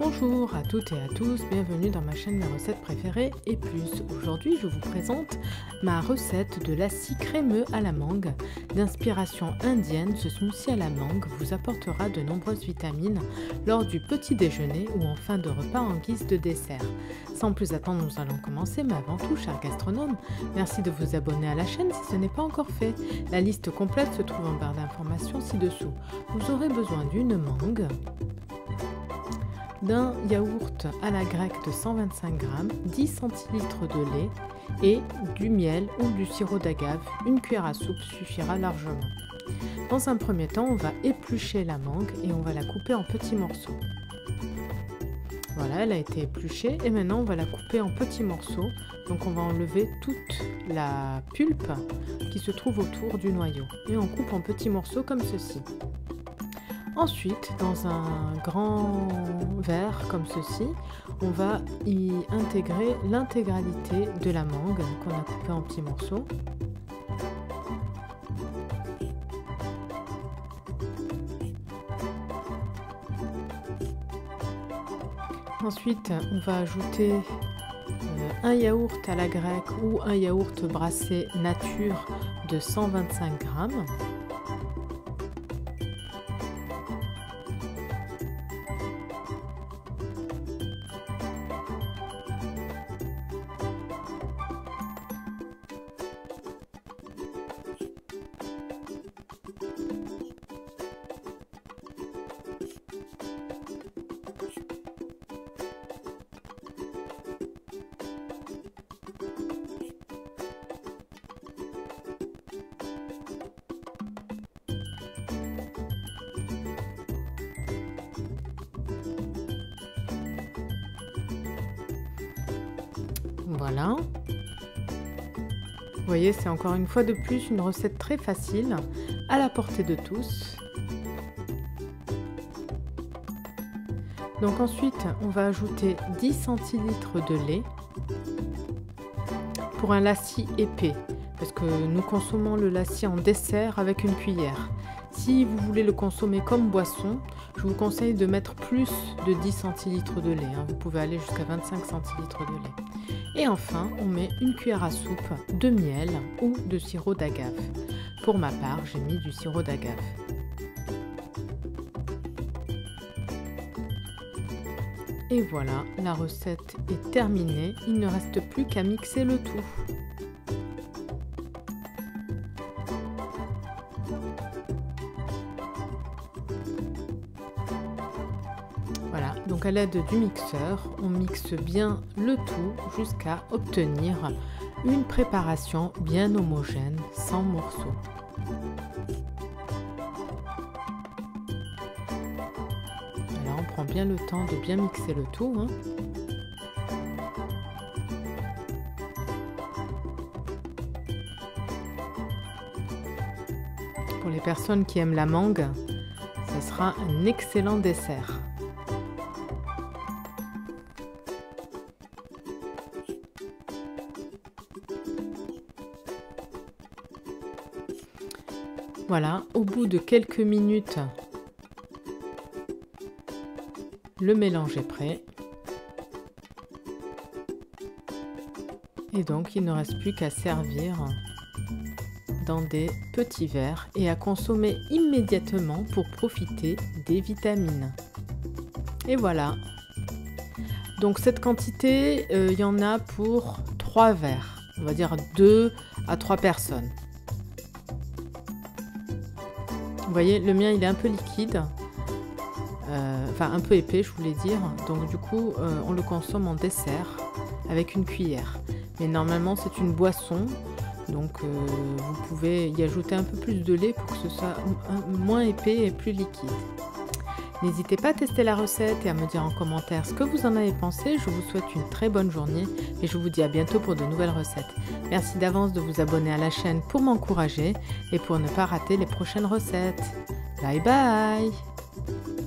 Bonjour à toutes et à tous, bienvenue dans ma chaîne Mes recettes préférées et plus. Aujourd'hui je vous présente ma recette de lassi crémeux à la mangue. D'inspiration indienne, ce smoothie à la mangue vous apportera de nombreuses vitamines lors du petit déjeuner ou en fin de repas en guise de dessert. Sans plus attendre, nous allons commencer, mais avant tout, chers gastronomes, merci de vous abonner à la chaîne si ce n'est pas encore fait. La liste complète se trouve en barre d'informations ci-dessous. Vous aurez besoin d'une mangue, d'un yaourt à la grecque de 125 g, 10 centilitres de lait et du miel ou du sirop d'agave. Une cuillère à soupe suffira largement. Dans un premier temps, on va éplucher la mangue et on va la couper en petits morceaux. Voilà, elle a été épluchée et maintenant on va la couper en petits morceaux. Donc on va enlever toute la pulpe qui se trouve autour du noyau et on coupe en petits morceaux comme ceci. Ensuite, dans un grand verre comme ceci, on va y intégrer l'intégralité de la mangue qu'on a coupée en petits morceaux. Ensuite, on va ajouter un yaourt à la grecque ou un yaourt brassé nature de 125 g. Voilà. Vous voyez, c'est encore une fois de plus une recette très facile, à la portée de tous. Donc ensuite, on va ajouter 10 centilitres de lait pour un lassi épais, parce que nous consommons le lassi en dessert avec une cuillère. Si vous voulez le consommer comme boisson, je vous conseille de mettre plus de 10 centilitres de lait. Vous pouvez aller jusqu'à 25 centilitres de lait. Et enfin, on met une cuillère à soupe de miel ou de sirop d'agave. Pour ma part, j'ai mis du sirop d'agave. Et voilà, la recette est terminée. Il ne reste plus qu'à mixer le tout. Voilà, donc à l'aide du mixeur, on mixe bien le tout jusqu'à obtenir une préparation bien homogène, sans morceaux. Alors on prend bien le temps de bien mixer le tout. Pour les personnes qui aiment la mangue, ce sera un excellent dessert. Voilà, au bout de quelques minutes, le mélange est prêt. Et donc, il ne reste plus qu'à servir dans des petits verres et à consommer immédiatement pour profiter des vitamines. Et voilà. Donc, cette quantité, il y en a pour 3 verres. On va dire 2 à 3 personnes. Vous voyez, le mien, il est un peu liquide. Enfin, un peu épais, je voulais dire. Donc, du coup, on le consomme en dessert avec une cuillère. Mais normalement, c'est une boisson. Donc, vous pouvez y ajouter un peu plus de lait pour que ce soit moins épais et plus liquide. N'hésitez pas à tester la recette et à me dire en commentaire ce que vous en avez pensé. Je vous souhaite une très bonne journée et je vous dis à bientôt pour de nouvelles recettes. Merci d'avance de vous abonner à la chaîne pour m'encourager et pour ne pas rater les prochaines recettes. Bye bye!